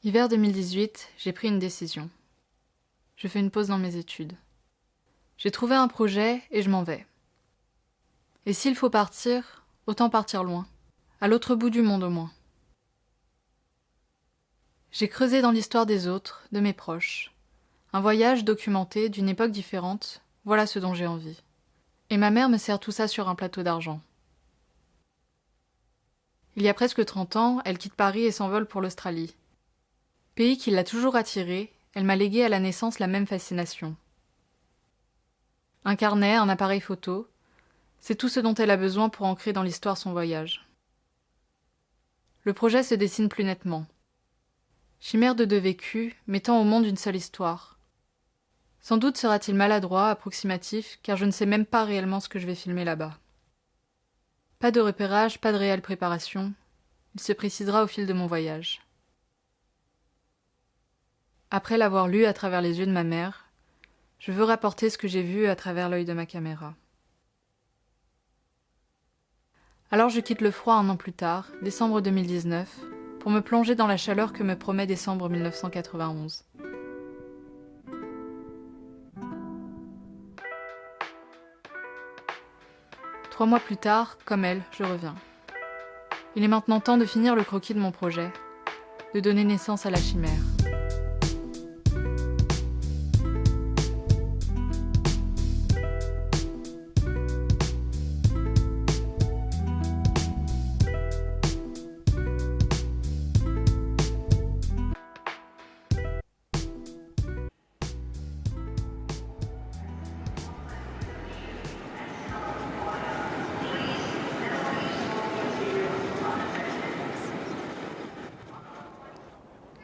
Hiver 2018, j'ai pris une décision. Je fais une pause dans mes études. J'ai trouvé un projet et je m'en vais. Et s'il faut partir, autant partir loin, à l'autre bout du monde au moins. J'ai creusé dans l'histoire des autres, de mes proches. Un voyage documenté d'une époque différente, voilà ce dont j'ai envie. Et ma mère me sert tout ça sur un plateau d'argent. Il y a presque 30 ans, elle quitte Paris et s'envole pour l'Australie. Pays qui l'a toujours attirée, elle m'a légué à la naissance la même fascination. Un carnet, un appareil photo, c'est tout ce dont elle a besoin pour ancrer dans l'histoire son voyage. Le projet se dessine plus nettement. Chimère de deux vécus, mettant au monde une seule histoire. Sans doute sera-t-il maladroit, approximatif, car je ne sais même pas réellement ce que je vais filmer là-bas. Pas de repérage, pas de réelle préparation. Il se précisera au fil de mon voyage. Après l'avoir lu à travers les yeux de ma mère, je veux rapporter ce que j'ai vu à travers l'œil de ma caméra. Alors je quitte le froid un an plus tard, décembre 2019, pour me plonger dans la chaleur que me promet décembre 1991. Trois mois plus tard, comme elle, je reviens. Il est maintenant temps de finir le croquis de mon projet, de donner naissance à la chimère.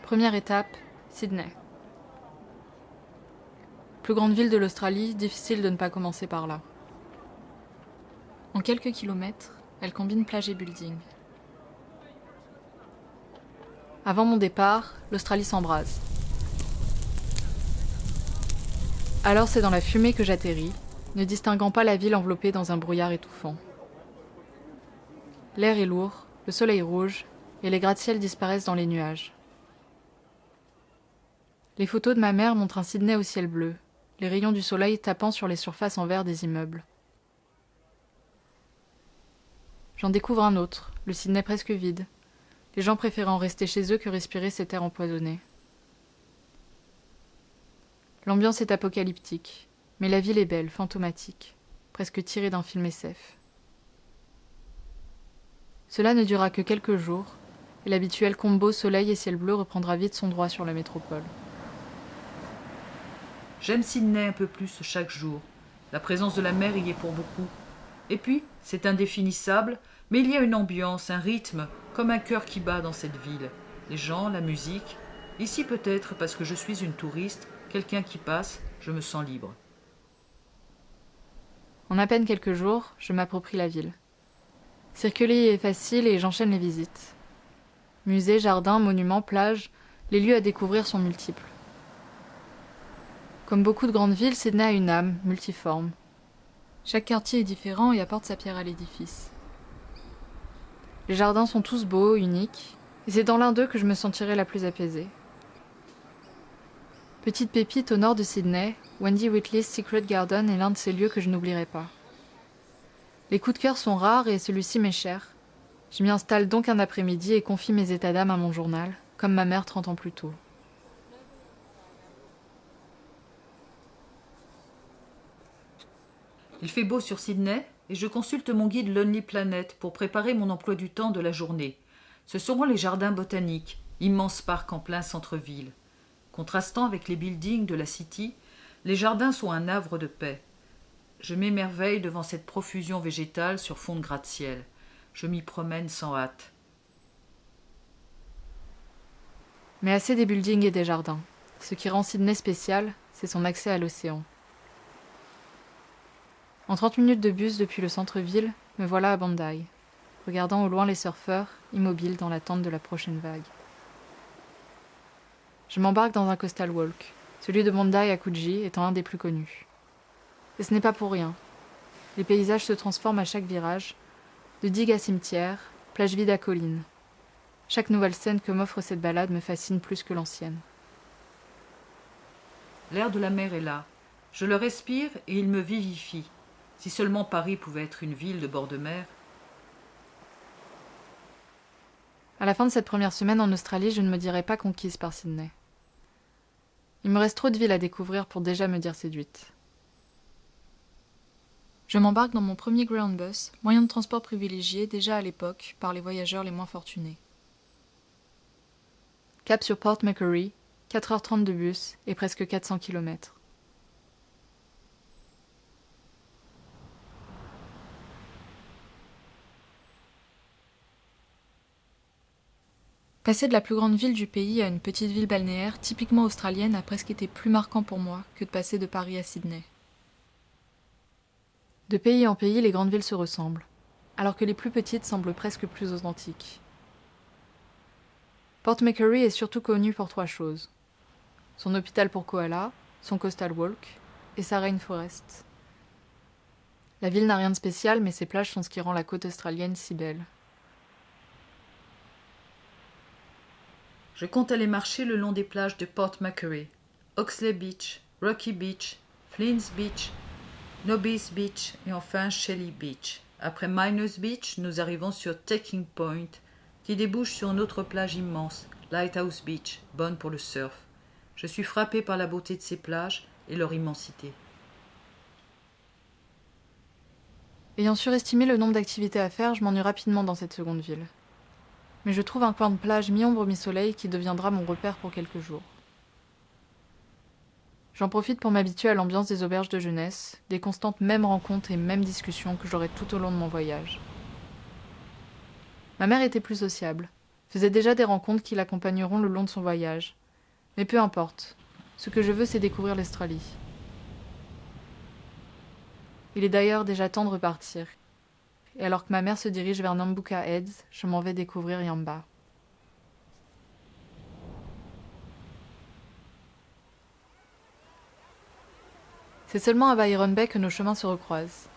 Première étape, Sydney. Plus grande ville de l'Australie, difficile de ne pas commencer par là. En quelques kilomètres, elle combine plage et building. Avant mon départ, l'Australie s'embrase. Alors c'est dans la fumée que j'atterris, ne distinguant pas la ville enveloppée dans un brouillard étouffant. L'air est lourd, le soleil rouge, et les gratte-ciels disparaissent dans les nuages. Les photos de ma mère montrent un Sydney au ciel bleu, les rayons du soleil tapant sur les surfaces en verre des immeubles. J'en découvre un autre, le Sydney presque vide, les gens préférant rester chez eux que respirer cet air empoisonné. L'ambiance est apocalyptique, mais la ville est belle, fantomatique, presque tirée d'un film SF. Cela ne durera que quelques jours, et l'habituel combo soleil et ciel bleu reprendra vite son droit sur la métropole. J'aime Sydney un peu plus chaque jour. La présence de la mer y est pour beaucoup. Et puis, c'est indéfinissable, mais il y a une ambiance, un rythme, comme un cœur qui bat dans cette ville. Les gens, la musique. Ici peut-être parce que je suis une touriste, quelqu'un qui passe, je me sens libre. En à peine quelques jours, je m'approprie la ville. Circuler est facile et j'enchaîne les visites. Musées, jardins, monuments, plages, les lieux à découvrir sont multiples. Comme beaucoup de grandes villes, Sydney a une âme, multiforme. Chaque quartier est différent et apporte sa pierre à l'édifice. Les jardins sont tous beaux, uniques, et c'est dans l'un d'eux que je me sentirai la plus apaisée. Petite pépite au nord de Sydney, Wendy Whitley's Secret Garden est l'un de ces lieux que je n'oublierai pas. Les coups de cœur sont rares et celui-ci m'est cher. Je m'y installe donc un après-midi et confie mes états d'âme à mon journal, comme ma mère 30 ans plus tôt. Il fait beau sur Sydney et je consulte mon guide Lonely Planet pour préparer mon emploi du temps de la journée. Ce seront les jardins botaniques, immenses parcs en plein centre-ville. Contrastant avec les buildings de la City, les jardins sont un havre de paix. Je m'émerveille devant cette profusion végétale sur fond de gratte-ciel. Je m'y promène sans hâte. Mais assez des buildings et des jardins. Ce qui rend Sydney spécial, c'est son accès à l'océan. En 30 minutes de bus depuis le centre-ville, me voilà à Bondi, regardant au loin les surfeurs, immobiles dans l'attente de la prochaine vague. Je m'embarque dans un coastal walk, celui de Bondi à Coogee étant un des plus connus. Et ce n'est pas pour rien. Les paysages se transforment à chaque virage, de digue à cimetière, plage vide à colline. Chaque nouvelle scène que m'offre cette balade me fascine plus que l'ancienne. L'air de la mer est là. Je le respire et il me vivifie. Si seulement Paris pouvait être une ville de bord de mer. À la fin de cette première semaine en Australie, je ne me dirais pas conquise par Sydney. Il me reste trop de villes à découvrir pour déjà me dire séduite. Je m'embarque dans mon premier Greyhound Bus, moyen de transport privilégié déjà à l'époque par les voyageurs les moins fortunés. Cap sur Port Macquarie, 4h30 de bus et presque 400 km. Passer de la plus grande ville du pays à une petite ville balnéaire typiquement australienne a presque été plus marquant pour moi que de passer de Paris à Sydney. De pays en pays, les grandes villes se ressemblent, alors que les plus petites semblent presque plus authentiques. Port Macquarie est surtout connu pour 3 choses. Son hôpital pour koalas, son coastal walk et sa rainforest. La ville n'a rien de spécial, mais ses plages sont ce qui rend la côte australienne si belle. Je compte aller marcher le long des plages de Port Macquarie, Oxley Beach, Rocky Beach, Flins Beach, Nobby's Beach et enfin Shelley Beach. Après Miners Beach, nous arrivons sur Taking Point, qui débouche sur une autre plage immense, Lighthouse Beach, bonne pour le surf. Je suis frappé par la beauté de ces plages et leur immensité. Ayant surestimé le nombre d'activités à faire, je m'ennuie rapidement dans cette seconde ville. Mais je trouve un coin de plage mi-ombre mi-soleil qui deviendra mon repère pour quelques jours. J'en profite pour m'habituer à l'ambiance des auberges de jeunesse, des constantes mêmes rencontres et mêmes discussions que j'aurai tout au long de mon voyage. Ma mère était plus sociable, faisait déjà des rencontres qui l'accompagneront le long de son voyage. Mais peu importe, ce que je veux c'est découvrir l'Australie. Il est d'ailleurs déjà temps de repartir. Et alors que ma mère se dirige vers Nambucca Heads, je m'en vais découvrir Yamba. C'est seulement à Byron Bay que nos chemins se recroisent.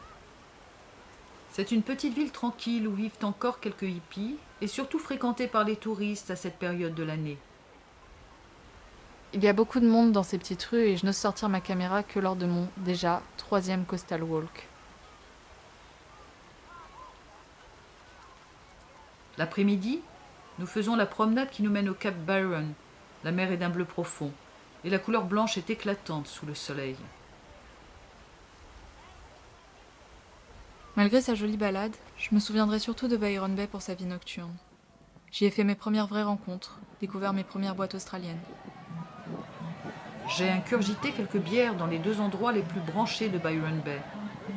C'est une petite ville tranquille où vivent encore quelques hippies et surtout fréquentée par les touristes à cette période de l'année. Il y a beaucoup de monde dans ces petites rues et je n'ose sortir ma caméra que lors de mon, déjà, 3e coastal walk. L'après-midi, nous faisons la promenade qui nous mène au cap Byron. La mer est d'un bleu profond et la couleur blanche est éclatante sous le soleil. Malgré sa jolie balade, je me souviendrai surtout de Byron Bay pour sa vie nocturne. J'y ai fait mes premières vraies rencontres, découvert mes premières boîtes australiennes. J'ai incurgité quelques bières dans les 2 endroits les plus branchés de Byron Bay.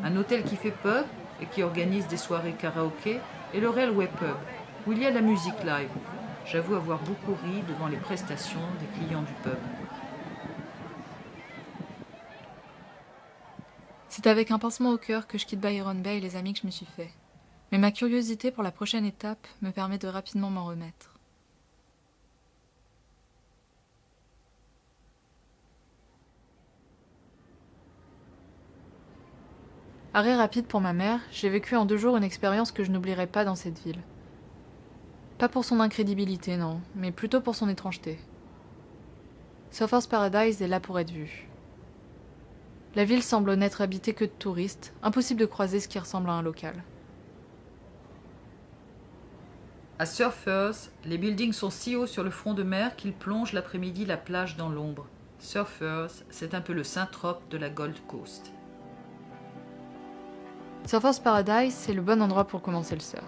Un hôtel qui fait pub et qui organise des soirées karaoké et le Railway Pub, où il y a de la musique live. J'avoue avoir beaucoup ri devant les prestations des clients du pub. C'est avec un pincement au cœur que je quitte Byron Bay et les amis que je me suis fait. Mais ma curiosité pour la prochaine étape me permet de rapidement m'en remettre. Arrêt rapide pour ma mère, j'ai vécu en 2 jours une expérience que je n'oublierai pas dans cette ville. Pas pour son incrédibilité, non, mais plutôt pour son étrangeté. Surfers Paradise est là pour être vu. La ville semble n'être habitée que de touristes, impossible de croiser ce qui ressemble à un local. À Surfers, les buildings sont si hauts sur le front de mer qu'ils plongent l'après-midi la plage dans l'ombre. Surfers, c'est un peu le Saint-Trope de la Gold Coast. Surfers Paradise, c'est le bon endroit pour commencer le surf.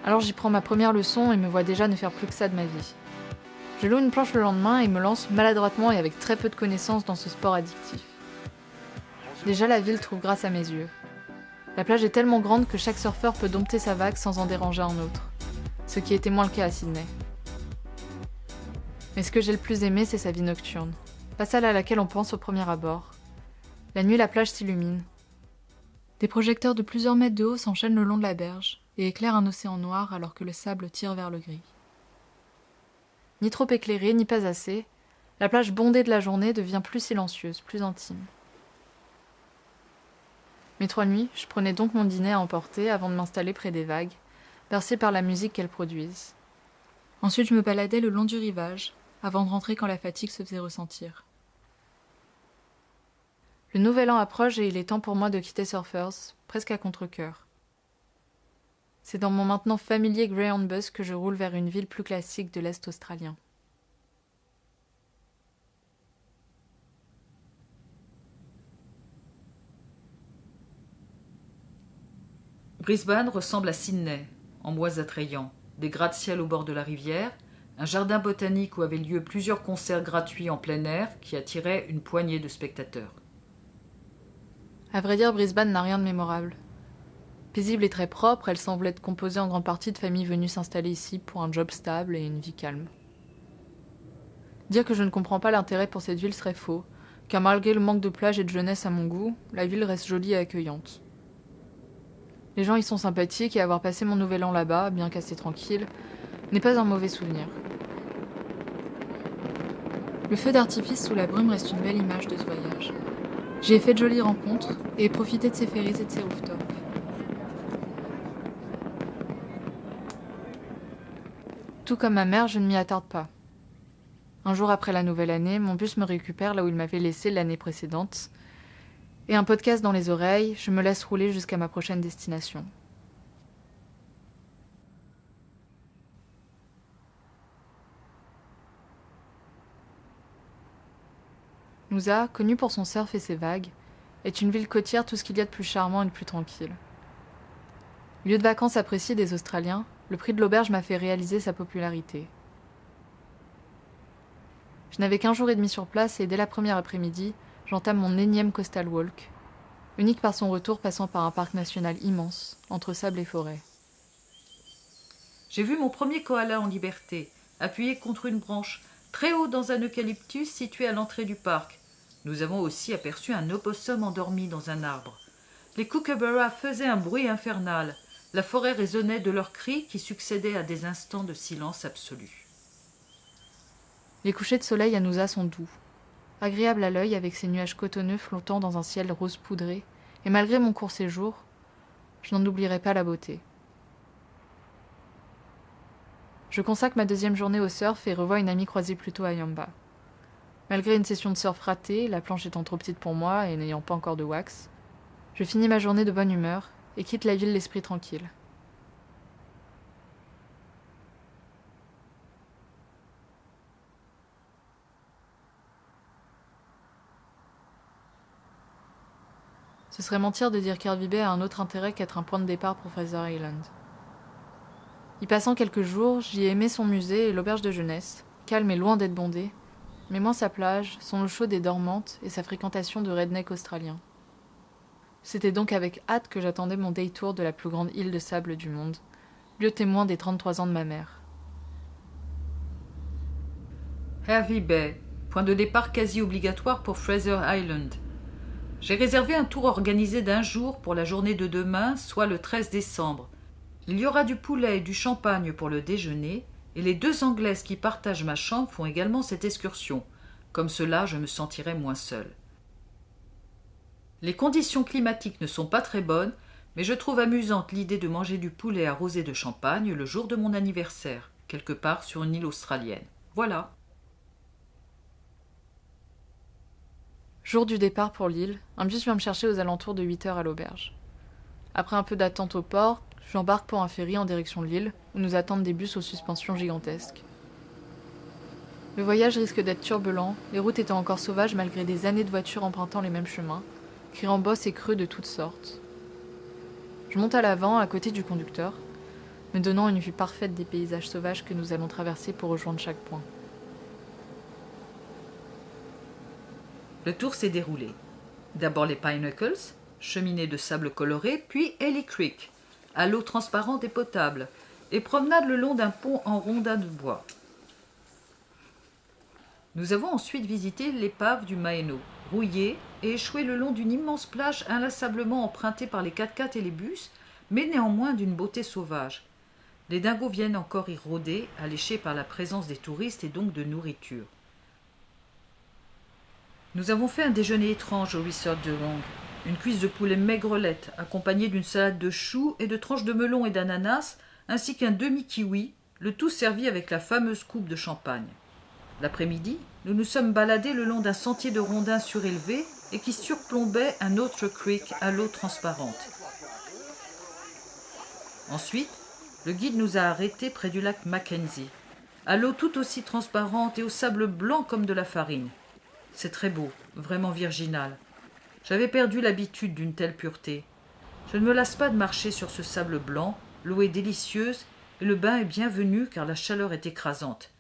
Alors j'y prends ma première leçon et me vois déjà ne faire plus que ça de ma vie. Je loue une planche le lendemain et me lance maladroitement et avec très peu de connaissances dans ce sport addictif. Déjà la ville trouve grâce à mes yeux. La plage est tellement grande que chaque surfeur peut dompter sa vague sans en déranger un autre, ce qui était moins le cas à Sydney. Mais ce que j'ai le plus aimé, c'est sa vie nocturne, pas celle à laquelle on pense au premier abord. La nuit, la plage s'illumine. Des projecteurs de plusieurs mètres de haut s'enchaînent le long de la berge et éclairent un océan noir alors que le sable tire vers le gris. Ni trop éclairée, ni pas assez, la plage bondée de la journée devient plus silencieuse, plus intime. Mes 3 nuits, je prenais donc mon dîner à emporter avant de m'installer près des vagues, bercée par la musique qu'elles produisent. Ensuite, je me baladais le long du rivage, avant de rentrer quand la fatigue se faisait ressentir. Le nouvel an approche et il est temps pour moi de quitter Surfers, presque à contre-cœur. C'est dans mon maintenant familier Greyhound Bus que je roule vers une ville plus classique de l'Est australien. Brisbane ressemble à Sydney, en bois attrayants, des gratte-ciel au bord de la rivière, un jardin botanique où avaient lieu plusieurs concerts gratuits en plein air qui attiraient une poignée de spectateurs. À vrai dire, Brisbane n'a rien de mémorable. Paisible et très propre, elle semble être composée en grande partie de familles venues s'installer ici pour un job stable et une vie calme. Dire que je ne comprends pas l'intérêt pour cette ville serait faux, car malgré le manque de plage et de jeunesse à mon goût, la ville reste jolie et accueillante. Les gens y sont sympathiques et avoir passé mon nouvel an là-bas, bien qu'assez tranquille, n'est pas un mauvais souvenir. Le feu d'artifice sous la brume reste une belle image de ce voyage. J'y ai fait de jolies rencontres et ai profité de ses ferries et de ses rooftops. Tout comme ma mère, je ne m'y attarde pas. Un jour après la nouvelle année, mon bus me récupère là où il m'avait laissé l'année précédente. Et un podcast dans les oreilles, je me laisse rouler jusqu'à ma prochaine destination. Noosa, connue pour son surf et ses vagues, est une ville côtière tout ce qu'il y a de plus charmant et de plus tranquille. Lieu de vacances apprécié des Australiens, le prix de l'auberge m'a fait réaliser sa popularité. Je n'avais qu'un jour et demi sur place et dès la première après-midi, j'entame mon énième coastal walk, unique par son retour passant par un parc national immense, entre sable et forêt. J'ai vu mon premier koala en liberté, appuyé contre une branche, très haut dans un eucalyptus situé à l'entrée du parc. Nous avons aussi aperçu un opossum endormi dans un arbre. Les kookaburras faisaient un bruit infernal. La forêt résonnait de leurs cris qui succédaient à des instants de silence absolu. Les couchers de soleil à Noosa sont doux, agréables à l'œil avec ses nuages cotonneux flottant dans un ciel rose poudré, et malgré mon court séjour, je n'en oublierai pas la beauté. Je consacre ma deuxième journée au surf et revois une amie croisée plus tôt à Yamba. Malgré une session de surf ratée, la planche étant trop petite pour moi et n'ayant pas encore de wax, je finis ma journée de bonne humeur et quitte la ville l'esprit tranquille. Ce serait mentir de dire qu'Hervey Bay a un autre intérêt qu'être un point de départ pour Fraser Island. Y passant quelques jours, j'y ai aimé son musée et l'auberge de jeunesse, calme et loin d'être bondée, mais moins sa plage, son eau chaude et dormante et sa fréquentation de rednecks australiens. C'était donc avec hâte que j'attendais mon day tour de la plus grande île de sable du monde, lieu témoin des 33 ans de ma mère. Hervey Bay, point de départ quasi obligatoire pour Fraser Island. J'ai réservé un tour organisé d'un jour pour la journée de demain, soit le 13 décembre. Il y aura du poulet et du champagne pour le déjeuner, et les 2 Anglaises qui partagent ma chambre font également cette excursion. Comme cela, je me sentirai moins seule. Les conditions climatiques ne sont pas très bonnes, mais je trouve amusante l'idée de manger du poulet arrosé de champagne le jour de mon anniversaire, quelque part sur une île australienne. Voilà. Jour du départ pour l'île, un bus vient me chercher aux alentours de 8 heures à l'auberge. Après un peu d'attente au port, j'embarque pour un ferry en direction de l'île, où nous attendent des bus aux suspensions gigantesques. Le voyage risque d'être turbulent, les routes étant encore sauvages malgré des années de voitures empruntant les mêmes chemins, criant bosses et creux de toutes sortes. Je monte à l'avant, à côté du conducteur, me donnant une vue parfaite des paysages sauvages que nous allons traverser pour rejoindre chaque point. Le tour s'est déroulé. D'abord les Pinnacles, cheminée de sable coloré, puis Ellie Creek, à l'eau transparente et potable, et promenade le long d'un pont en rondin de bois. Nous avons ensuite visité l'épave du Maeno, rouillée et échouée le long d'une immense plage inlassablement empruntée par les 4x4 et les bus, mais néanmoins d'une beauté sauvage. Les dingos viennent encore y rôder, alléchés par la présence des touristes et donc de nourriture. Nous avons fait un déjeuner étrange au resort de Long. Une cuisse de poulet maigrelette, accompagnée d'une salade de choux et de tranches de melon et d'ananas, ainsi qu'un demi-kiwi, le tout servi avec la fameuse coupe de champagne. L'après-midi, nous nous sommes baladés le long d'un sentier de rondins surélevé et qui surplombait un autre creek à l'eau transparente. Ensuite, le guide nous a arrêtés près du lac Mackenzie, à l'eau tout aussi transparente et au sable blanc comme de la farine. C'est très beau, vraiment virginal. J'avais perdu l'habitude d'une telle pureté. Je ne me lasse pas de marcher sur ce sable blanc, l'eau est délicieuse et le bain est bienvenu car la chaleur est écrasante.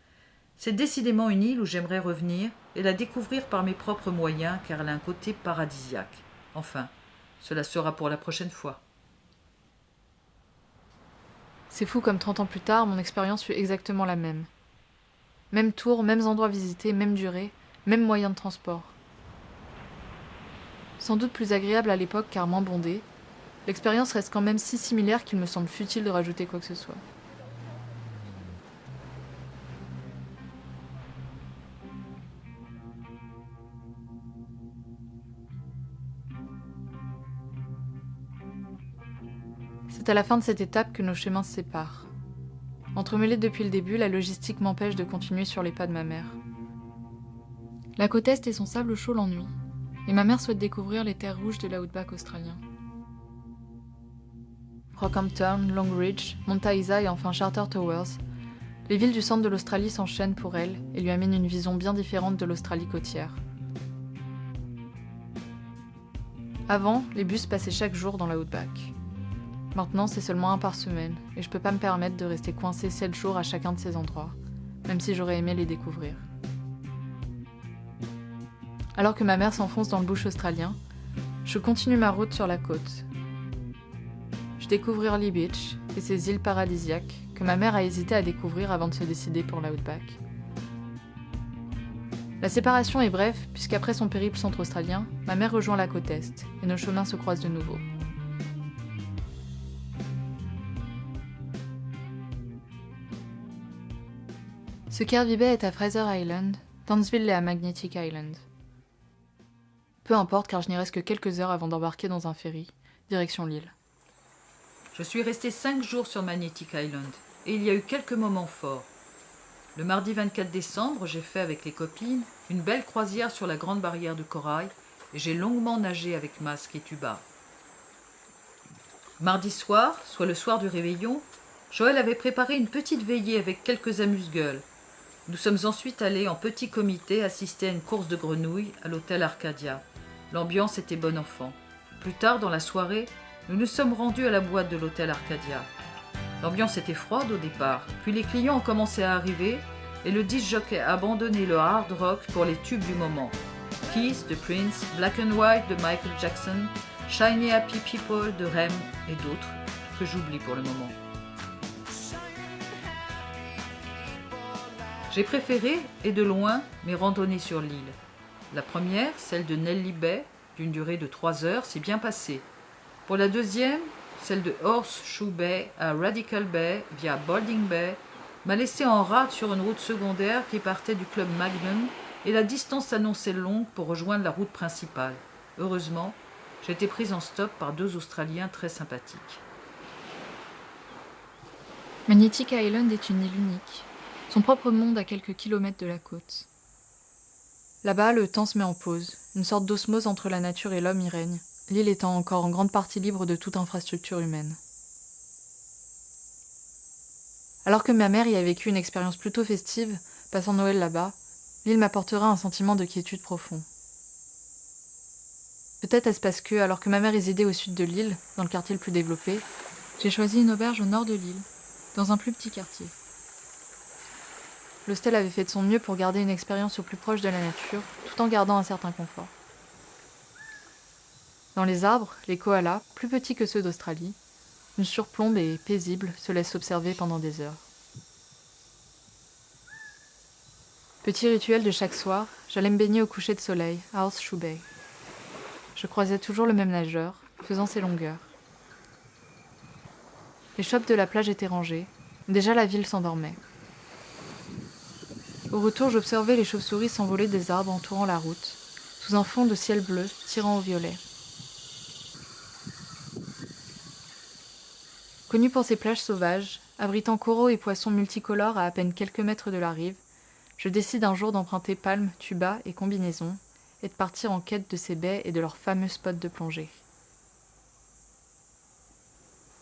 C'est décidément une île où j'aimerais revenir et la découvrir par mes propres moyens car elle a un côté paradisiaque. Enfin, cela sera pour la prochaine fois. C'est fou comme 30 ans plus tard, mon expérience fut exactement la même. Même tour, mêmes endroits visités, même durée, même moyen de transport. Sans doute plus agréable à l'époque car moins bondée, l'expérience reste quand même si similaire qu'il me semble futile de rajouter quoi que ce soit. C'est à la fin de cette étape que nos chemins se séparent. Entremêlés depuis le début, la logistique m'empêche de continuer sur les pas de ma mère. La côte Est et son sable chaud l'ennuient, et ma mère souhaite découvrir les terres rouges de l'outback australien. Rockhampton, Longreach, Mount Isa et enfin Charter Towers, les villes du centre de l'Australie s'enchaînent pour elle et lui amènent une vision bien différente de l'Australie côtière. Avant, les bus passaient chaque jour dans l'outback. Maintenant, c'est seulement un par semaine, et je peux pas me permettre de rester coincé 7 jours à chacun de ces endroits, même si j'aurais aimé les découvrir. Alors que ma mère s'enfonce dans le bush australien, je continue ma route sur la côte. Je découvre Early Beach et ses îles paradisiaques que ma mère a hésité à découvrir avant de se décider pour l'outback. La séparation est brève, puisqu'après son périple centre-australien, ma mère rejoint la côte Est, et nos chemins se croisent de nouveau. Ce Kervy Bay est à Fraser Island, Townsville est à Magnetic Island. Peu importe car je n'y reste que quelques heures avant d'embarquer dans un ferry, direction l'île. Je suis resté 5 jours sur Magnetic Island et il y a eu quelques moments forts. Le mardi 24 décembre, j'ai fait avec les copines une belle croisière sur la grande barrière de corail et j'ai longuement nagé avec masque et tuba. Mardi soir, soit le soir du réveillon, Joël avait préparé une petite veillée avec quelques amuse-gueules. Nous sommes ensuite allés en petit comité assister à une course de grenouilles à l'hôtel Arcadia. L'ambiance était bon enfant. Plus tard dans la soirée, nous nous sommes rendus à la boîte de l'hôtel Arcadia. L'ambiance était froide au départ, puis les clients ont commencé à arriver et le disc-jockey a abandonné le hard rock pour les tubes du moment. Kiss de Prince, Black and White de Michael Jackson, Shiny Happy People de Rem et d'autres que j'oublie pour le moment. J'ai préféré, et de loin, mes randonnées sur l'île. La première, celle de Nelly Bay, d'une durée de 3 heures, s'est bien passée. Pour la deuxième, celle de Horseshoe Bay à Radical Bay via Balding Bay, m'a laissé en rade sur une route secondaire qui partait du club Magnum et la distance s'annonçait longue pour rejoindre la route principale. Heureusement, j'ai été prise en stop par 2 Australiens très sympathiques. Magnetic Island est une île unique, son propre monde à quelques kilomètres de la côte. Là-bas, le temps se met en pause, une sorte d'osmose entre la nature et l'homme y règne, l'île étant encore en grande partie libre de toute infrastructure humaine. Alors que ma mère y a vécu une expérience plutôt festive, passant Noël là-bas, l'île m'apportera un sentiment de quiétude profond. Peut-être est-ce parce que, alors que ma mère résidait au sud de l'île, dans le quartier le plus développé, j'ai choisi une auberge au nord de l'île, dans un plus petit quartier. L'hostel avait fait de son mieux pour garder une expérience au plus proche de la nature, tout en gardant un certain confort. Dans les arbres, les koalas, plus petits que ceux d'Australie, une surplombe et paisible se laissent observer pendant des heures. Petit rituel de chaque soir, j'allais me baigner au coucher de soleil, à Horseshoe Bay. Je croisais toujours le même nageur, faisant ses longueurs. Les shops de la plage étaient rangés, déjà la ville s'endormait. Au retour, j'observais les chauves-souris s'envoler des arbres entourant la route, sous un fond de ciel bleu tirant au violet. Connue pour ses plages sauvages, Abritant coraux et poissons multicolores à peine quelques mètres de la rive, je décide un jour d'emprunter palmes, tubas et combinaisons et de partir en quête de ces baies et de leurs fameux spots de plongée.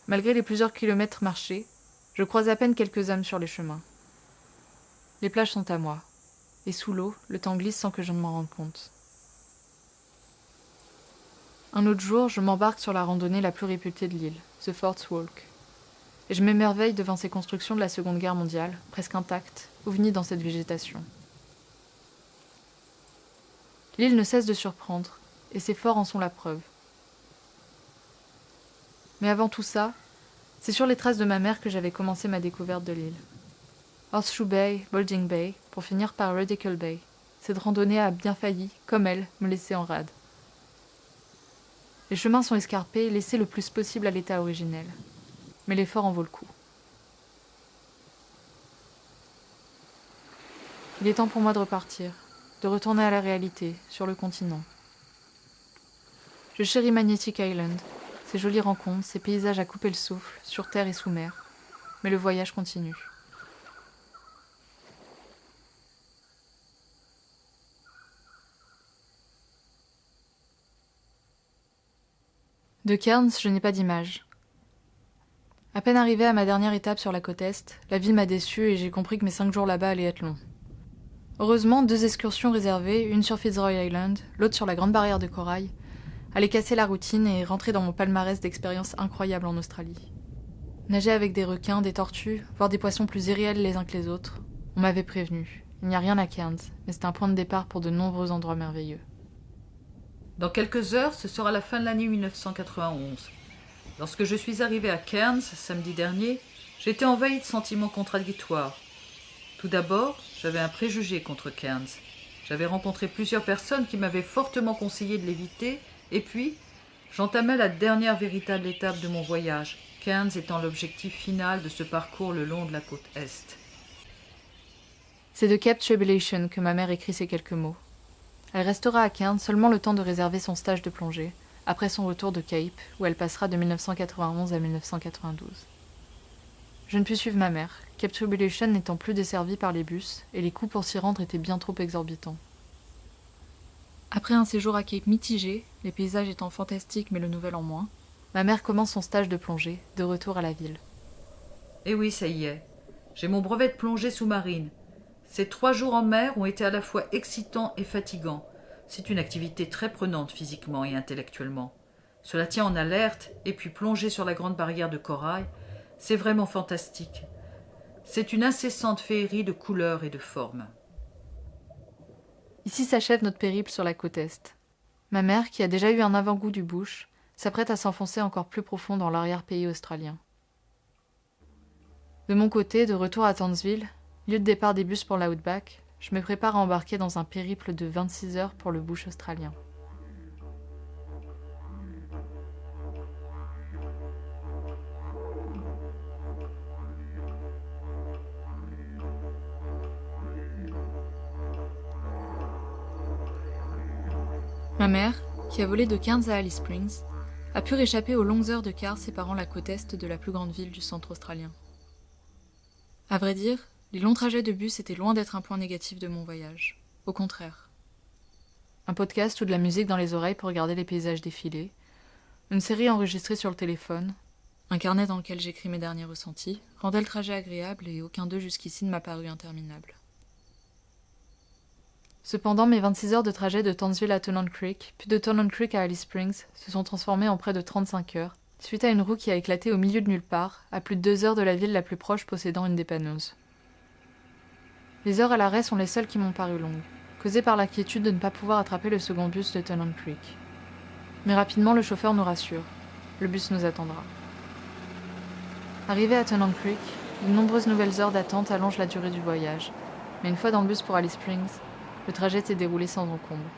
Malgré les plusieurs kilomètres marchés, je croise à peine quelques âmes sur les chemins. Les plages sont à moi, et sous l'eau, le temps glisse sans que je ne m'en rende compte. Un autre jour, je m'embarque sur la randonnée la plus réputée de l'île, The Forts Walk. Et je m'émerveille devant ces constructions de la Seconde Guerre mondiale, presque intactes, ovnis dans cette végétation. L'île ne cesse de surprendre, et ces forts en sont la preuve. Mais avant tout ça, c'est sur les traces de ma mère que j'avais commencé ma découverte de l'île. Horseshoe Bay, Boulding Bay, pour finir par Radical Bay. Cette randonnée a bien failli, comme elle, me laisser en rade. Les chemins sont escarpés, laissés le plus possible à l'état originel. Mais l'effort en vaut le coup. Il est temps pour moi de repartir, de retourner à la réalité, sur le continent. Je chéris Magnetic Island, ces jolies rencontres, ces paysages à couper le souffle, sur terre et sous mer. Mais le voyage continue. De Cairns, je n'ai pas d'image. À peine arrivée à ma dernière étape sur la côte Est, la ville m'a déçue et j'ai compris que mes 5 jours là-bas allaient être longs. Heureusement, 2 excursions réservées, une sur Fitzroy Island, l'autre sur la Grande Barrière de Corail, allaient casser la routine et rentrer dans mon palmarès d'expériences incroyables en Australie. Nager avec des requins, des tortues, voir des poissons plus irréels les uns que les autres, on m'avait prévenu. Il n'y a rien à Cairns, mais c'est un point de départ pour de nombreux endroits merveilleux. Dans quelques heures, ce sera la fin de l'année 1991. Lorsque je suis arrivé à Cairns, samedi dernier, j'étais envahi de sentiments contradictoires. Tout d'abord, j'avais un préjugé contre Cairns. J'avais rencontré plusieurs personnes qui m'avaient fortement conseillé de l'éviter, et puis, j'entamais la dernière véritable étape de mon voyage, Cairns étant l'objectif final de ce parcours le long de la côte Est. C'est de Cape Tribulation que ma mère écrit ces quelques mots. Elle restera à Cairns seulement le temps de réserver son stage de plongée, après son retour de Cape, où elle passera de 1991 à 1992. Je ne puis suivre ma mère, Cape Tribulation n'étant plus desservie par les bus, et les coûts pour s'y rendre étaient bien trop exorbitants. Après un séjour à Cape mitigé, les paysages étant fantastiques mais le nouvel en moins, ma mère commence son stage de plongée, de retour à la ville. Eh oui, ça y est. J'ai mon brevet de plongée sous-marine. Ces 3 jours en mer ont été à la fois excitants et fatigants. C'est une activité très prenante physiquement et intellectuellement. Cela tient en alerte, et puis plonger sur la Grande Barrière de Corail, c'est vraiment fantastique. C'est une incessante féerie de couleurs et de formes. Ici s'achève notre périple sur la côte Est. Ma mère, qui a déjà eu un avant-goût du bush, s'apprête à s'enfoncer encore plus profond dans l'arrière-pays australien. De mon côté, de retour à Townsville, lieu de départ des bus pour l'Outback, je me prépare à embarquer dans un périple de 26 heures pour le bush australien. Ma mère, qui a volé de Cairns à Alice Springs, a pu réchapper aux longues heures de car séparant la côte est de la plus grande ville du centre australien. À vrai dire, les longs trajets de bus étaient loin d'être un point négatif de mon voyage. Au contraire. Un podcast ou de la musique dans les oreilles pour regarder les paysages défiler, une série enregistrée sur le téléphone, un carnet dans lequel j'écris mes derniers ressentis, rendaient le trajet agréable et aucun d'eux jusqu'ici ne m'a paru interminable. Cependant, mes 26 heures de trajet de Townsville à Tennant Creek, puis de Tennant Creek à Alice Springs, se sont transformées en près de 35 heures, suite à une roue qui a éclaté au milieu de nulle part, à plus de 2 heures de la ville la plus proche possédant une dépanneuse. Les heures à l'arrêt sont les seules qui m'ont paru longues, causées par l'inquiétude de ne pas pouvoir attraper le second bus de Tennant Creek. Mais rapidement, le chauffeur nous rassure. Le bus nous attendra. Arrivé à Tennant Creek, de nombreuses nouvelles heures d'attente allongent la durée du voyage, mais une fois dans le bus pour Alice Springs, le trajet s'est déroulé sans encombre.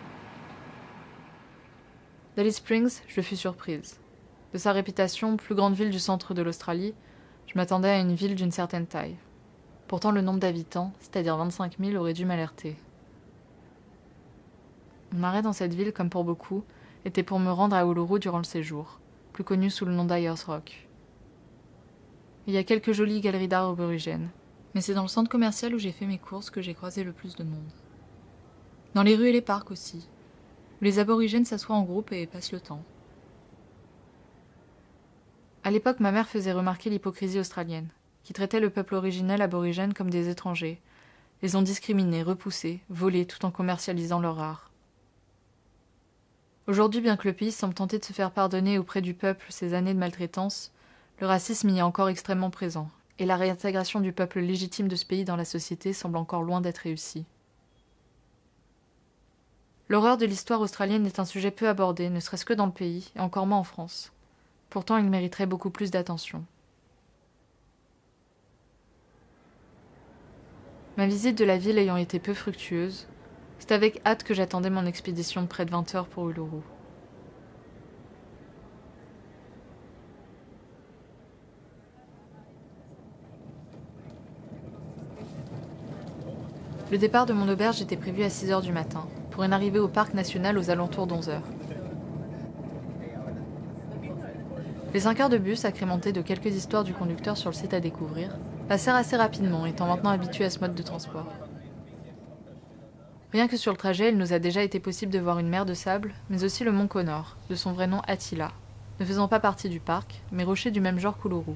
D'Alice Springs, je fus surprise. De sa réputation, plus grande ville du centre de l'Australie, je m'attendais à une ville d'une certaine taille. Pourtant, le nombre d'habitants, c'est-à-dire 25 000, aurait dû m'alerter. Mon arrêt dans cette ville, comme pour beaucoup, était pour me rendre à Uluru durant le séjour, plus connu sous le nom d'Ayers Rock. Il y a quelques jolies galeries d'art aborigènes. Mais c'est dans le centre commercial où j'ai fait mes courses que j'ai croisé le plus de monde. Dans les rues et les parcs aussi, où les aborigènes s'assoient en groupe et passent le temps. À l'époque, ma mère faisait remarquer l'hypocrisie australienne, qui traitait le peuple originel aborigène comme des étrangers, les ont discriminés, repoussés, volés tout en commercialisant leur art. Aujourd'hui, bien que le pays semble tenter de se faire pardonner auprès du peuple ces années de maltraitance, le racisme y est encore extrêmement présent, et la réintégration du peuple légitime de ce pays dans la société semble encore loin d'être réussie. L'horreur de l'histoire australienne est un sujet peu abordé, ne serait-ce que dans le pays, et encore moins en France. Pourtant, il mériterait beaucoup plus d'attention. Ma visite de la ville ayant été peu fructueuse, c'est avec hâte que j'attendais mon expédition de près de 20 heures pour Uluru. Le départ de mon auberge était prévu à 6 heures du matin, pour une arrivée au parc national aux alentours d'11 heures. Les 5 heures de bus, agrémentées de quelques histoires du conducteur sur le site à découvrir, passèrent assez rapidement, étant maintenant habitués à ce mode de transport. Rien que sur le trajet, il nous a déjà été possible de voir une mer de sable, mais aussi le mont Connor, de son vrai nom Attila, ne faisant pas partie du parc, mais rocher du même genre qu'Uluru.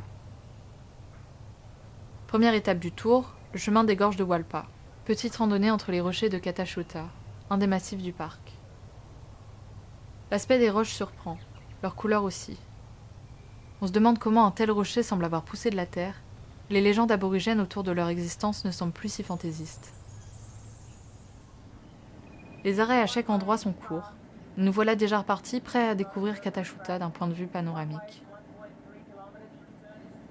Première étape du tour, le chemin des gorges de Walpa, petite randonnée entre les rochers de Katashuta, un des massifs du parc. L'aspect des roches surprend, leur couleur aussi. On se demande comment un tel rocher semble avoir poussé de la terre. Les légendes aborigènes autour de leur existence ne semblent plus si fantaisistes. Les arrêts à chaque endroit sont courts. Nous voilà déjà repartis, prêts à découvrir Katashuta d'un point de vue panoramique.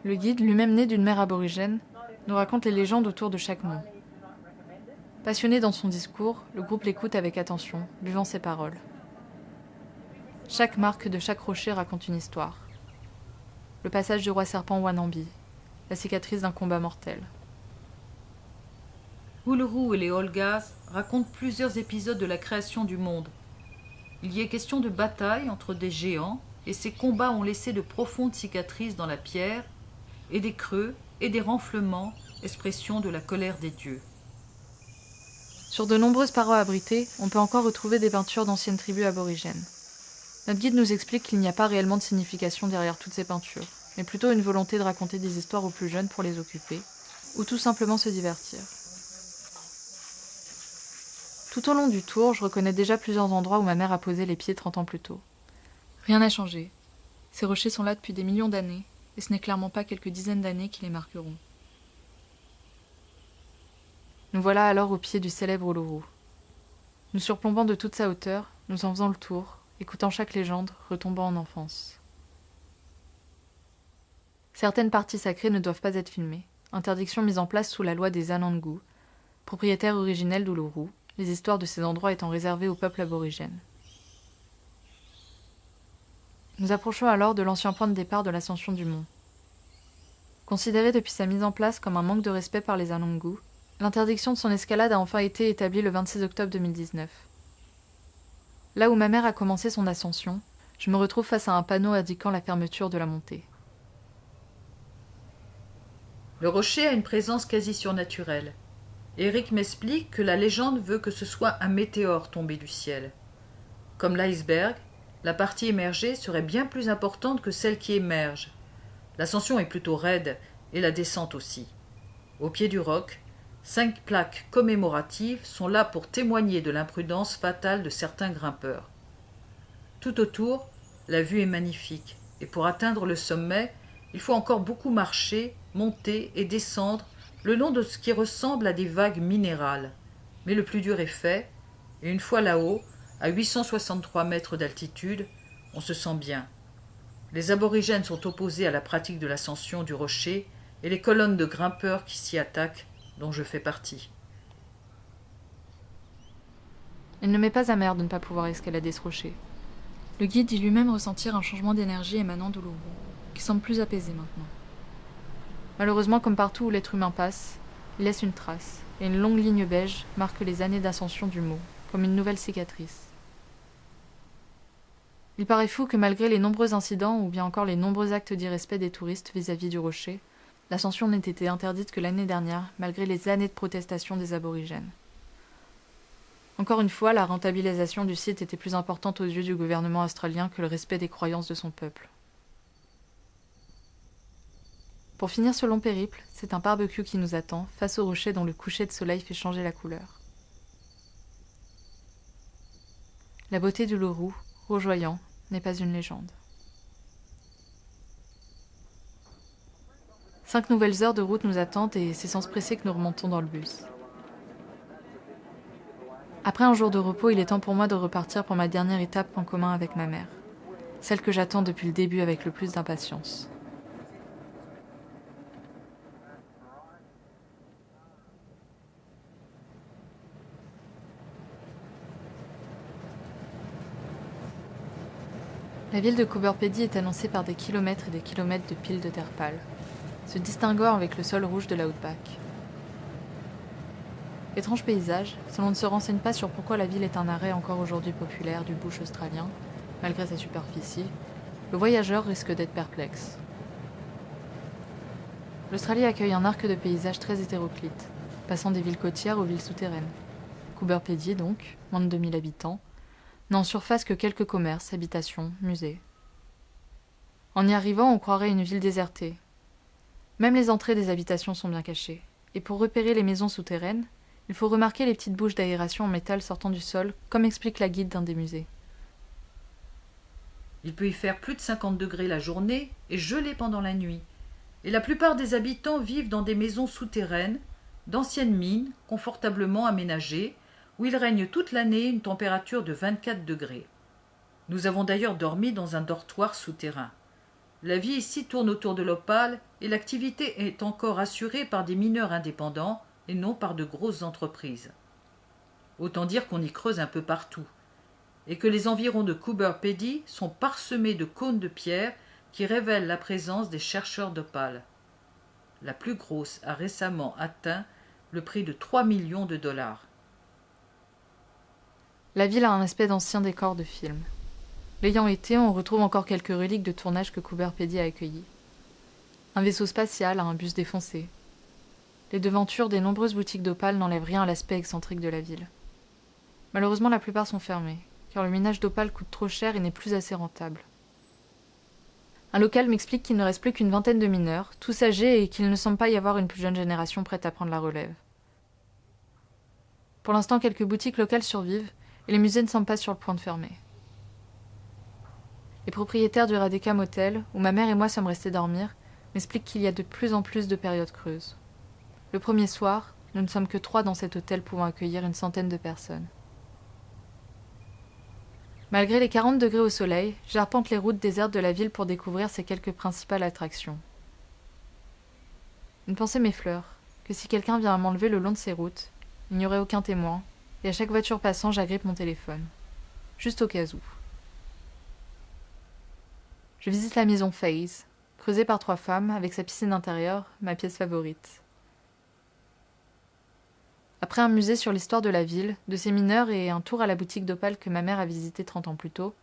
Le guide, lui-même né d'une mère aborigène, nous raconte les légendes autour de chaque mont. Passionné dans son discours, le groupe l'écoute avec attention, buvant ses paroles. Chaque marque de chaque rocher raconte une histoire. Le passage du roi serpent Wanambi, la cicatrice d'un combat mortel. Uluru et les Olgas racontent plusieurs épisodes de la création du monde. Il y est question de batailles entre des géants, et ces combats ont laissé de profondes cicatrices dans la pierre, et des creux et des renflements, expression de la colère des dieux. Sur de nombreuses parois abritées, on peut encore retrouver des peintures d'anciennes tribus aborigènes. Notre guide nous explique qu'il n'y a pas réellement de signification derrière toutes ces peintures, mais plutôt une volonté de raconter des histoires aux plus jeunes pour les occuper, ou tout simplement se divertir. Tout au long du tour, je reconnais déjà plusieurs endroits où ma mère a posé les pieds 30 ans plus tôt. Rien n'a changé. Ces rochers sont là depuis des millions d'années, et ce n'est clairement pas quelques dizaines d'années qui les marqueront. Nous voilà alors au pied du célèbre Uluru. Nous surplombant de toute sa hauteur, nous en faisons le tour, écoutant chaque légende, retombant en enfance. Certaines parties sacrées ne doivent pas être filmées, interdiction mise en place sous la loi des Anangu, propriétaires originels d'Uluru, les histoires de ces endroits étant réservées au peuple aborigène. Nous approchons alors de l'ancien point de départ de l'ascension du mont. Considéré depuis sa mise en place comme un manque de respect par les Anangu, l'interdiction de son escalade a enfin été établie le 26 octobre 2019. Là où ma mère a commencé son ascension, je me retrouve face à un panneau indiquant la fermeture de la montée. Le rocher a une présence quasi surnaturelle. Eric m'explique que la légende veut que ce soit un météore tombé du ciel. Comme l'iceberg, la partie émergée serait bien plus importante que celle qui émerge. L'ascension est plutôt raide et la descente aussi. Au pied du roc, 5 plaques commémoratives sont là pour témoigner de l'imprudence fatale de certains grimpeurs. Tout autour, la vue est magnifique, et pour atteindre le sommet, il faut encore beaucoup marcher, monter et descendre le long de ce qui ressemble à des vagues minérales. Mais le plus dur est fait, et une fois là-haut, à 863 mètres d'altitude, on se sent bien. Les aborigènes sont opposés à la pratique de l'ascension du rocher et les colonnes de grimpeurs qui s'y attaquent, dont je fais partie. Il ne m'est pas amer de ne pas pouvoir escalader ce rocher. Le guide dit lui-même ressentir un changement d'énergie émanant d'Uluru, qui semble plus apaisé maintenant. Malheureusement, comme partout où l'être humain passe, il laisse une trace, et une longue ligne beige marque les années d'ascension du mont, comme une nouvelle cicatrice. Il paraît fou que malgré les nombreux incidents ou bien encore les nombreux actes d'irrespect des touristes vis-à-vis du rocher, L'ascension n'ait été interdite que l'année dernière, malgré les années de protestation des aborigènes. Encore une fois, la rentabilisation du site était plus importante aux yeux du gouvernement australien que le respect des croyances de son peuple. Pour finir ce long périple, c'est un barbecue qui nous attend, face au rocher dont le coucher de soleil fait changer la couleur. La beauté du Lourou, rougeoyant, n'est pas une légende. 5 nouvelles heures de route nous attendent et c'est sans se presser que nous remontons dans le bus. Après un jour de repos, il est temps pour moi de repartir pour ma dernière étape en commun avec ma mère. Celle que j'attends depuis le début avec le plus d'impatience. La ville de Coober Pedy est annoncée par des kilomètres et des kilomètres de piles de terre pâle, se distinguant avec le sol rouge de l'Outback. Étrange paysage, si l'on ne se renseigne pas sur pourquoi la ville est un arrêt encore aujourd'hui populaire du bush australien, malgré sa superficie, le voyageur risque d'être perplexe. L'Australie accueille un arc de paysages très hétéroclite, passant des villes côtières aux villes souterraines. Coober Pedy donc, moins de 2000 habitants, n'a en surface que quelques commerces, habitations, musées. En y arrivant, on croirait une ville désertée. Même les entrées des habitations sont bien cachées, et pour repérer les maisons souterraines, il faut remarquer les petites bouches d'aération en métal sortant du sol, comme explique la guide d'un des musées. Il peut y faire plus de 50 degrés la journée et geler pendant la nuit. Et la plupart des habitants vivent dans des maisons souterraines, d'anciennes mines, confortablement aménagées, où il règne toute l'année une température de 24 degrés. Nous avons d'ailleurs dormi dans un dortoir souterrain. La vie ici tourne autour de l'opale et l'activité est encore assurée par des mineurs indépendants et non par de grosses entreprises. Autant dire qu'on y creuse un peu partout, et que les environs de Coober Pedy sont parsemés de cônes de pierre qui révèlent la présence des chercheurs d'opale. La plus grosse a récemment atteint le prix de 3 millions de dollars. La ville a un aspect d'ancien décor de film. L'ayant été, on retrouve encore quelques reliques de tournage que Coober Pedy a accueillis. Un vaisseau spatial à un bus défoncé. Les devantures des nombreuses boutiques d'opale n'enlèvent rien à l'aspect excentrique de la ville. Malheureusement, la plupart sont fermées, car le minage d'opale coûte trop cher et n'est plus assez rentable. Un local m'explique qu'il ne reste plus qu'une vingtaine de mineurs, tous âgés, et qu'il ne semble pas y avoir une plus jeune génération prête à prendre la relève. Pour l'instant, quelques boutiques locales survivent, et les musées ne semblent pas sur le point de fermer. Les propriétaires du Radeka Motel, où ma mère et moi sommes restés dormir, m'expliquent qu'il y a de plus en plus de périodes creuses. Le premier soir, nous ne sommes que 3 dans cet hôtel pouvant accueillir une centaine de personnes. Malgré les 40 degrés au soleil, j'arpente les routes désertes de la ville pour découvrir ses quelques principales attractions. Une pensée m'effleure, que si quelqu'un vient à m'enlever le long de ces routes, il n'y aurait aucun témoin, et à chaque voiture passant, j'agrippe mon téléphone. Juste au cas où. Je visite la maison FaZe, creusée par 3 femmes, avec sa piscine intérieure, ma pièce favorite. Après un musée sur l'histoire de la ville, de ses mineurs et un tour à la boutique d'opale que ma mère a visitée 30 ans plus tôt,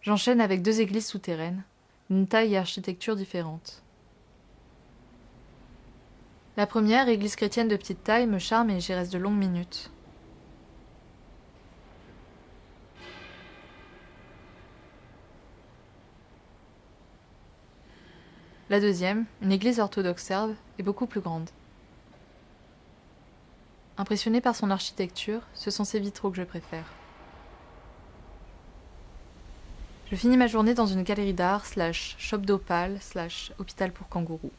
j'enchaîne avec 2 églises souterraines, d'une taille et architecture différentes. La première, église chrétienne de petite taille, me charme et j'y reste de longues minutes. La deuxième, une église orthodoxe serbe, est beaucoup plus grande. Impressionné par son architecture, ce sont ses vitraux que je préfère. Je finis ma journée dans une galerie d'art / shop d'opale / hôpital pour kangourous.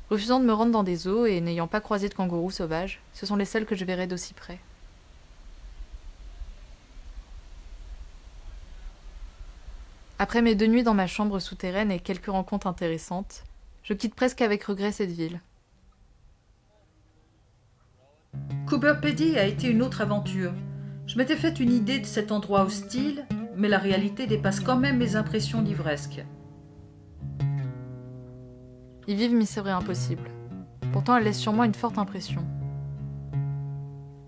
Refusant de me rendre dans des eaux et n'ayant pas croisé de kangourous sauvages, ce sont les seuls que je verrai d'aussi près. Après mes 2 nuits dans ma chambre souterraine et quelques rencontres intéressantes, je quitte presque avec regret cette ville. Coober Pedy a été une autre aventure. Je m'étais fait une idée de cet endroit hostile, mais la réalité dépasse quand même mes impressions livresques. Y vivre m'y serait impossible. Pourtant, elle laisse sur moi une forte impression.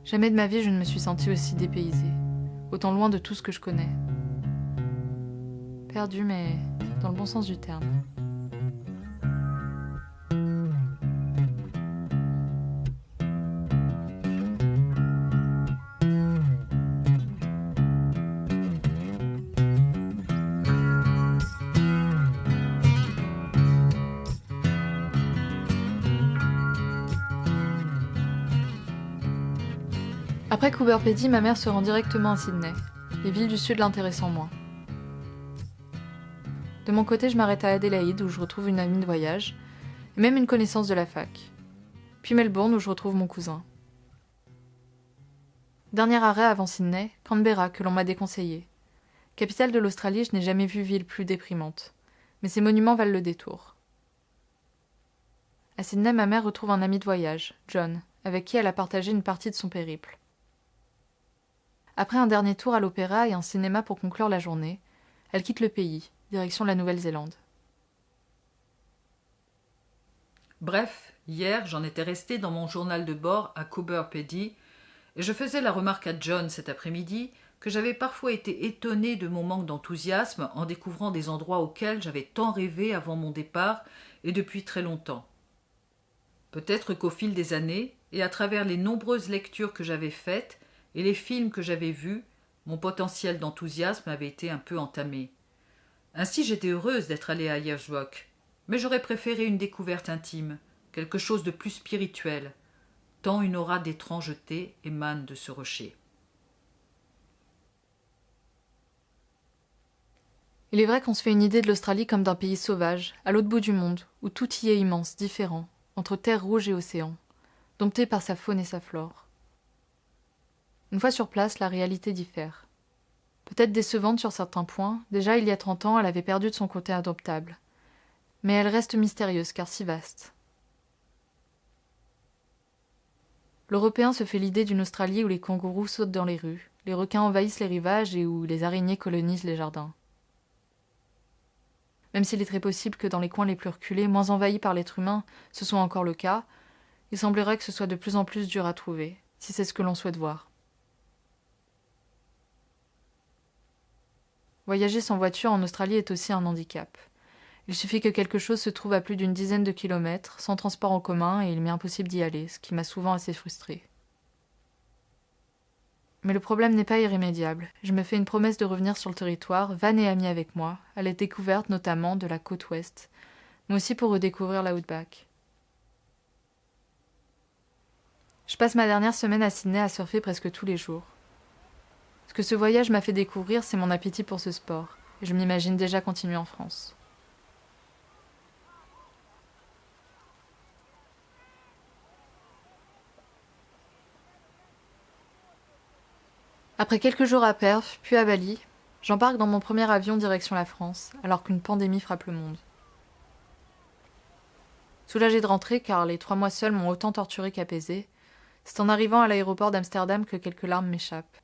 Jamais de ma vie je ne me suis sentie aussi dépaysée, autant loin de tout ce que je connais. Perdue, mais dans le bon sens du terme. Après Coober Pedy, ma mère se rend directement à Sydney, les villes du sud l'intéressant moins. De mon côté, je m'arrête à Adélaïde où je retrouve une amie de voyage, et même une connaissance de la fac. Puis Melbourne où je retrouve mon cousin. Dernier arrêt avant Sydney, Canberra que l'on m'a déconseillé. Capitale de l'Australie, je n'ai jamais vu ville plus déprimante. Mais ces monuments valent le détour. À Sydney, ma mère retrouve un ami de voyage, John, avec qui elle a partagé une partie de son périple. Après un dernier tour à l'opéra et un cinéma pour conclure la journée, elle quitte le pays, direction la Nouvelle-Zélande. Bref, hier, j'en étais resté dans mon journal de bord à Coober Pedy, et je faisais la remarque à John cet après-midi que j'avais parfois été étonné de mon manque d'enthousiasme en découvrant des endroits auxquels j'avais tant rêvé avant mon départ et depuis très longtemps. Peut-être qu'au fil des années, et à travers les nombreuses lectures que j'avais faites et les films que j'avais vus, mon potentiel d'enthousiasme avait été un peu entamé. Ainsi j'étais heureuse d'être allée à Ayers Rock, mais j'aurais préféré une découverte intime, quelque chose de plus spirituel, tant une aura d'étrangeté émane de ce rocher. Il est vrai qu'on se fait une idée de l'Australie comme d'un pays sauvage, à l'autre bout du monde, où tout y est immense, différent, entre terre rouge et océan, dompté par sa faune et sa flore. Une fois sur place, la réalité diffère. Peut-être décevante sur certains points, déjà il y a 30 ans, elle avait perdu de son côté adoptable. Mais elle reste mystérieuse, car si vaste. L'Européen se fait l'idée d'une Australie où les kangourous sautent dans les rues, les requins envahissent les rivages et où les araignées colonisent les jardins. Même s'il est très possible que dans les coins les plus reculés, moins envahis par l'être humain, ce soit encore le cas, il semblerait que ce soit de plus en plus dur à trouver, si c'est ce que l'on souhaite voir. Voyager sans voiture en Australie est aussi un handicap. Il suffit que quelque chose se trouve à plus d'une dizaine de kilomètres, sans transport en commun, et il m'est impossible d'y aller, ce qui m'a souvent assez frustrée. Mais le problème n'est pas irrémédiable. Je me fais une promesse de revenir sur le territoire, Van et amis avec moi, à la découverte notamment de la côte ouest, mais aussi pour redécouvrir la Outback. Je passe ma dernière semaine à Sydney à surfer presque tous les jours. Ce que ce voyage m'a fait découvrir, c'est mon appétit pour ce sport, et je m'imagine déjà continuer en France. Après quelques jours à Perth, puis à Bali, j'embarque dans mon premier avion direction la France, alors qu'une pandémie frappe le monde. Soulagée de rentrer, car les 3 mois seuls m'ont autant torturé qu'apaisé, c'est en arrivant à l'aéroport d'Amsterdam que quelques larmes m'échappent.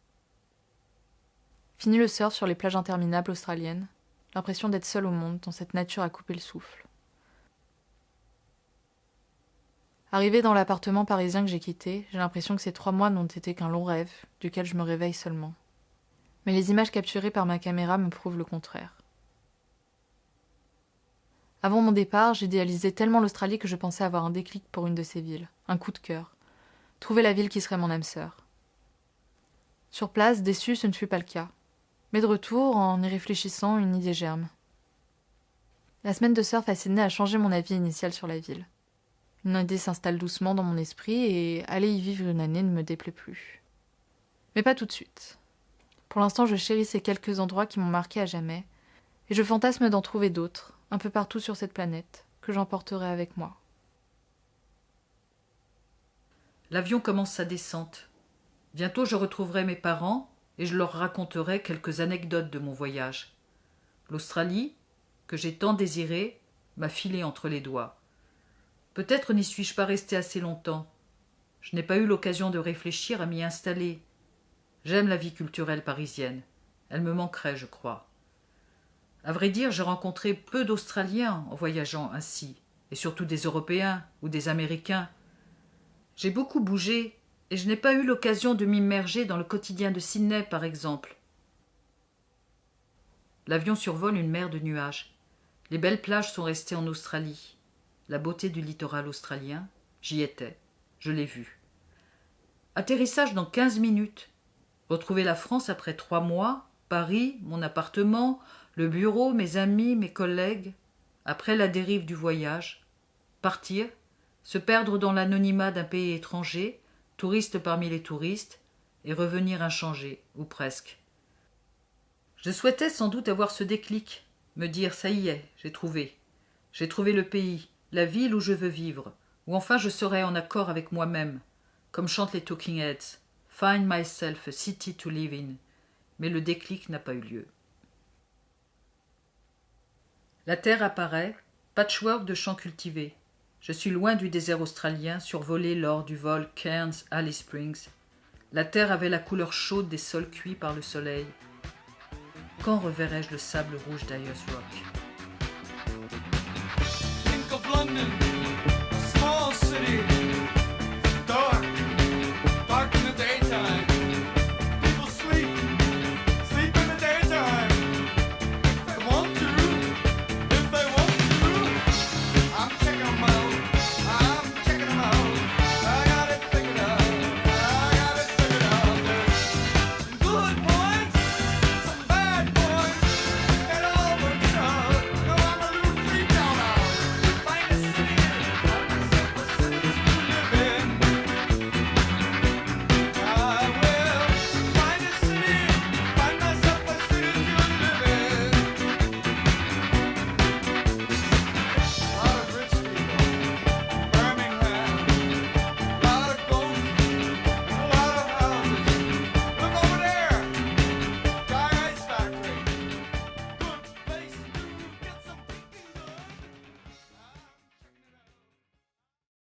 Fini le surf sur les plages interminables australiennes, l'impression d'être seule au monde dans cette nature à couper le souffle. Arrivée dans l'appartement parisien que j'ai quitté, j'ai l'impression que ces 3 mois n'ont été qu'un long rêve, duquel je me réveille seulement. Mais les images capturées par ma caméra me prouvent le contraire. Avant mon départ, j'idéalisais tellement l'Australie que je pensais avoir un déclic pour une de ces villes, un coup de cœur. Trouver la ville qui serait mon âme sœur. Sur place, déçu, ce ne fut pas le cas. Mais de retour, en y réfléchissant, une idée germe. La semaine de surf à Sydney a changé mon avis initial sur la ville. Une idée s'installe doucement dans mon esprit et aller y vivre une année ne me déplaît plus. Mais pas tout de suite. Pour l'instant, je chéris ces quelques endroits qui m'ont marqué à jamais, et je fantasme d'en trouver d'autres, un peu partout sur cette planète, que j'emporterai avec moi. L'avion commence sa descente. Bientôt je retrouverai mes parents et je leur raconterai quelques anecdotes de mon voyage. L'Australie, que j'ai tant désirée, m'a filé entre les doigts. Peut-être n'y suis-je pas resté assez longtemps. Je n'ai pas eu l'occasion de réfléchir à m'y installer. J'aime la vie culturelle parisienne. Elle me manquerait, je crois. À vrai dire, j'ai rencontré peu d'Australiens en voyageant ainsi, et surtout des Européens ou des Américains. J'ai beaucoup bougé, et je n'ai pas eu l'occasion de m'immerger dans le quotidien de Sydney, par exemple. L'avion survole une mer de nuages. Les belles plages sont restées en Australie. La beauté du littoral australien, j'y étais, je l'ai vu. Atterrissage dans 15 minutes. Retrouver la France après 3 mois, Paris, mon appartement, le bureau, mes amis, mes collègues. Après la dérive du voyage. Partir, se perdre dans l'anonymat d'un pays étranger, touriste parmi les touristes, et revenir inchangé, ou presque. Je souhaitais sans doute avoir ce déclic, me dire « ça y est, j'ai trouvé. J'ai trouvé le pays, la ville où je veux vivre, où enfin je serai en accord avec moi-même, comme chantent les Talking Heads. Find myself a city to live in. » Mais le déclic n'a pas eu lieu. La terre apparaît, patchwork de champs cultivés. Je suis loin du désert australien survolé lors du vol Cairns-Alice Springs. La terre avait la couleur chaude des sols cuits par le soleil. Quand reverrai-je le sable rouge d'Ayers Rock? Think of London, a small city.